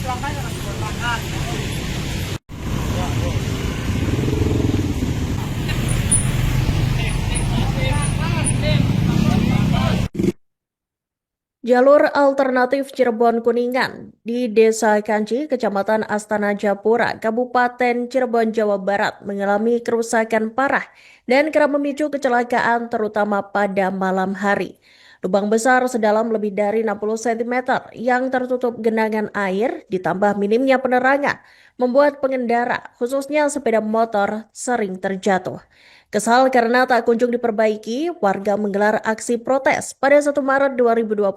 Jalur alternatif Cirebon Kuningan di Desa Kanci, Kecamatan Astana Japura, Kabupaten Cirebon, Jawa Barat mengalami kerusakan parah dan kerap memicu kecelakaan terutama pada malam hari. Lubang besar sedalam lebih dari 60 cm yang tertutup genangan air ditambah minimnya penerangan membuat pengendara, khususnya sepeda motor, sering terjatuh. Kesal karena tak kunjung diperbaiki, warga menggelar aksi protes pada 1 Maret 2026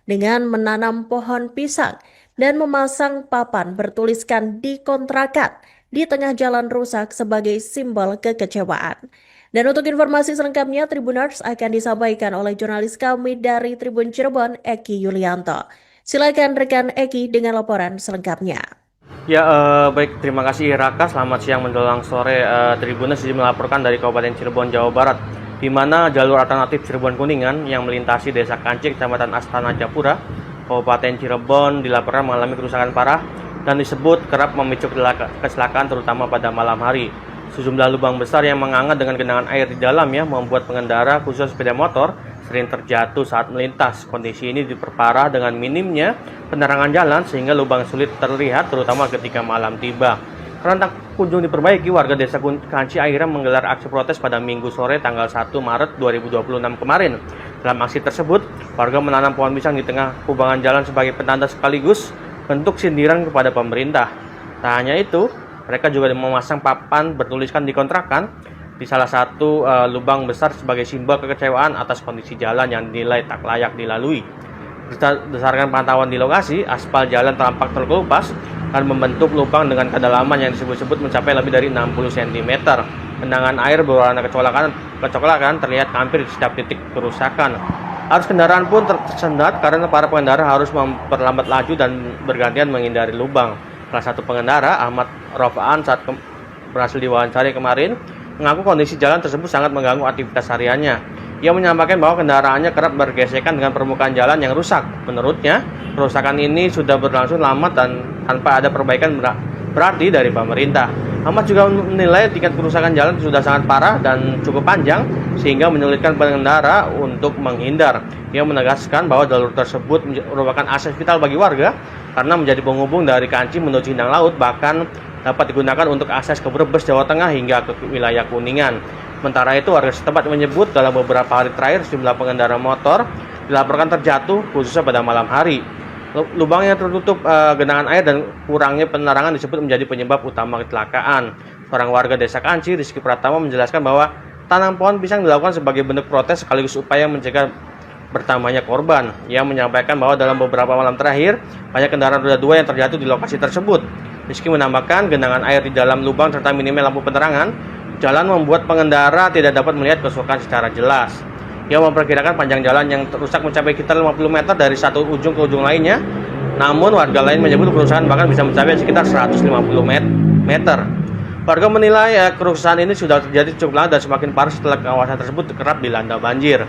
dengan menanam pohon pisang dan memasang papan bertuliskan "dikontrakan" di tengah jalan rusak sebagai simbol kekecewaan. Dan untuk informasi selengkapnya, Tribuners akan disampaikan oleh jurnalis kami dari Tribun Cirebon, Eki Yulianto. Silakan rekan Eki dengan laporan selengkapnya. Ya, baik, terima kasih Raka. Selamat siang menjelang sore. Tribuners melaporkan dari Kabupaten Cirebon, Jawa Barat, di mana jalur alternatif Cirebon Kuningan yang melintasi Desa Kanci, Kecamatan Astana Japura, Kabupaten Cirebon dilaporkan mengalami kerusakan parah dan disebut kerap memicu kecelakaan terutama pada malam hari. Sejumlah lubang besar yang menganga dengan genangan air di dalamnya membuat pengendara khususnya sepeda motor sering terjatuh saat melintas. Kondisi ini diperparah dengan minimnya penerangan jalan sehingga lubang sulit terlihat terutama ketika malam tiba. Karena tak kunjung diperbaiki, warga Desa Kanci akhirnya menggelar aksi protes pada Minggu sore tanggal 1 Maret 2026 kemarin. Dalam aksi tersebut, warga menanam pohon pisang di tengah kubangan jalan sebagai penanda sekaligus bentuk sindiran kepada pemerintah. Tak hanya itu, mereka juga memasang papan bertuliskan "dikontrakan" di salah satu lubang besar sebagai simbol kekecewaan atas kondisi jalan yang dinilai tak layak dilalui. Berdasarkan pantauan di lokasi, aspal jalan tampak terkelupas dan membentuk lubang dengan kedalaman yang disebut-sebut mencapai lebih dari 60 cm. Genangan air berwarna kecoklatan terlihat hampir di setiap titik kerusakan. Arus kendaraan pun tersendat karena para pengendara harus memperlambat laju dan bergantian menghindari lubang. Salah satu pengendara, Ahmad Rofaan, saat berhasil diwawancari kemarin, mengaku kondisi jalan tersebut sangat mengganggu aktivitas hariannya. Ia menyampaikan bahwa kendaraannya kerap bergesekan dengan permukaan jalan yang rusak. Menurutnya, kerusakan ini sudah berlangsung lama dan tanpa ada perbaikan berarti dari pemerintah. Ahmad juga menilai tingkat kerusakan jalan sudah sangat parah dan cukup panjang sehingga menyulitkan pengendara untuk menghindar. Ia menegaskan bahwa jalur tersebut merupakan akses vital bagi warga karena menjadi penghubung dari Kanci menuju Hindang Laut, bahkan dapat digunakan untuk akses ke Brebes, Jawa Tengah hingga ke wilayah Kuningan. Sementara itu, warga setempat menyebut dalam beberapa hari terakhir sejumlah pengendara motor dilaporkan terjatuh khususnya pada malam hari. Lubang yang tertutup genangan air dan kurangnya penerangan disebut menjadi penyebab utama kecelakaan. Seorang warga Desa Kanci, Rizky Pratama, menjelaskan bahwa tanam pohon pisang dilakukan sebagai bentuk protes sekaligus upaya mencegah bertambahnya korban. Ia menyampaikan bahwa dalam beberapa malam terakhir banyak kendaraan roda 2 yang terjatuh di lokasi tersebut. Rizky menambahkan genangan air di dalam lubang serta minimnya lampu penerangan jalan membuat pengendara tidak dapat melihat kerusakan secara jelas. Ia memperkirakan panjang jalan yang rusak mencapai sekitar 50 meter dari satu ujung ke ujung lainnya. Namun warga lain menyebut kerusakan bahkan bisa mencapai sekitar 150 meter. Warga menilai kerusakan ini sudah terjadi cukup lama dan semakin parah setelah kawasan tersebut kerap dilanda banjir.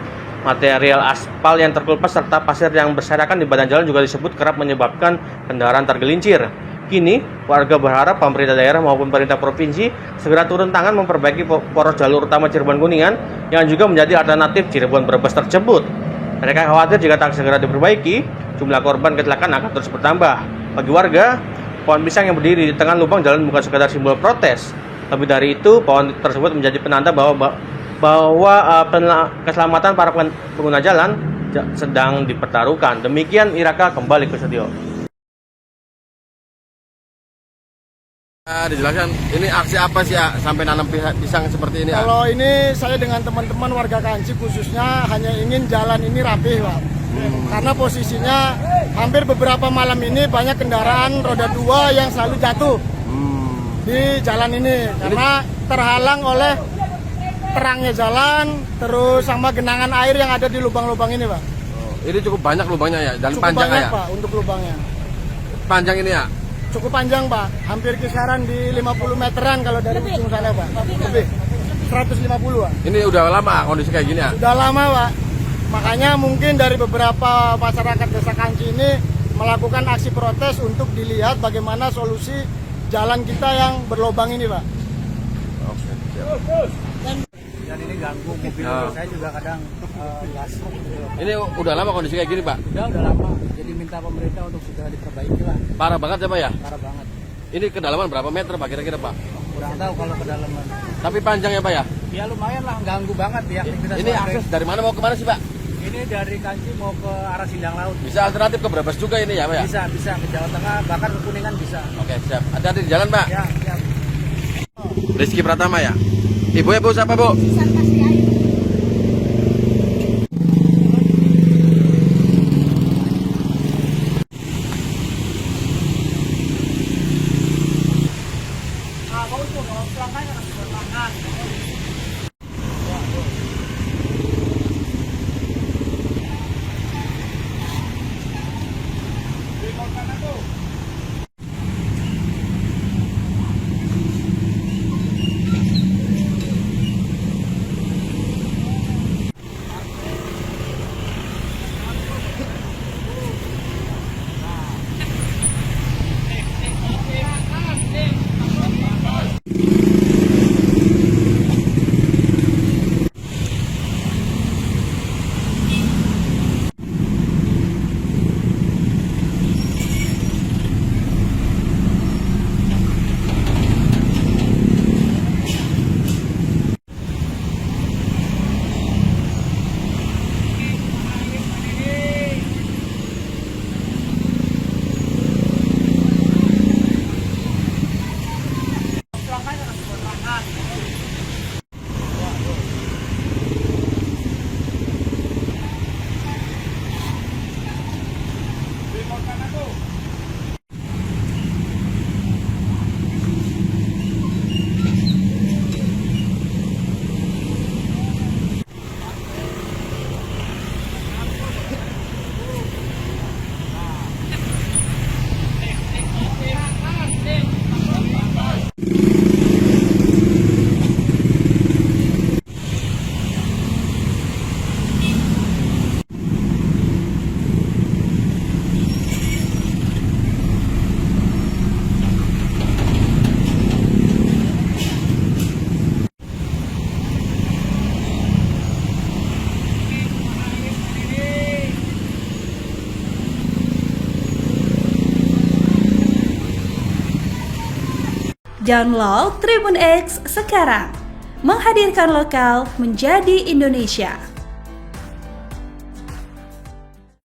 Material aspal yang terkelupas serta pasir yang berserakan di badan jalan juga disebut kerap menyebabkan kendaraan tergelincir. Kini, warga berharap pemerintah daerah maupun pemerintah provinsi segera turun tangan memperbaiki poros jalur utama Cirebon Kuningan yang juga menjadi alternatif Cirebon Brebes tersebut. Mereka khawatir jika tak segera diperbaiki, jumlah korban kecelakaan akan terus bertambah. Bagi warga, pohon pisang yang berdiri di tengah lubang jalan bukan sekadar simbol protes. Lebih dari itu, pohon tersebut menjadi penanda bahwa keselamatan para pengguna jalan sedang dipertaruhkan. Demikian Iraka, kembali ke studio. Dijelaskan, ini aksi apa sih ya sampai nanam pisang seperti ini? Kalau ini saya dengan teman-teman warga Kanci khususnya hanya ingin jalan ini rapih, Pak. Karena posisinya hampir beberapa malam ini banyak kendaraan roda 2 yang selalu jatuh di jalan ini karena terhalang oleh terangnya jalan, terus sama genangan air yang ada di lubang-lubang ini, Pak. Ini cukup banyak lubangnya ya, dan cukup panjang banyak, ya? Pak, untuk lubangnya. Panjang ini ya? Cukup panjang, Pak. Hampir kisaran di 50 meteran kalau dari ujung sana, Pak. Lebih. 150, Pak. Ini udah lama kondisi kayak gini ya? Udah lama, Pak. Makanya mungkin dari beberapa masyarakat Desa Kanci ini melakukan aksi protes untuk dilihat bagaimana solusi jalan kita yang berlobang ini, Pak. Oke, siap. Dan ini ganggu mobil saya juga kadang gasruk gitu. Ini udah lama kondisi kayak gini, Pak? Udah lama, jadi minta pemerintah untuk segera diperbaiki lah, Parah banget ya, Pak ya? parah banget. Ini kedalaman berapa meter, Pak, kira-kira, Pak? Kurang tahu kalau kedalaman. Tapi panjang ya, Pak ya? Ya lumayan lah, ganggu banget ya aktivitas Ini warga. akses dari mana mau ke mana sih, Pak? Ini dari Kanci mau ke arah Sindang Laut. Bisa alternatif ke Brebes juga ini ya, Pak ya? Bisa ke Jawa Tengah, bahkan ke Kuningan bisa. Oke, siap. Hati-hati di jalan, Pak. Ya. Rizky Pratama ya? Ibu ya, Bu, siapa, Bu? Download Tribun X sekarang, menghadirkan lokal menjadi Indonesia.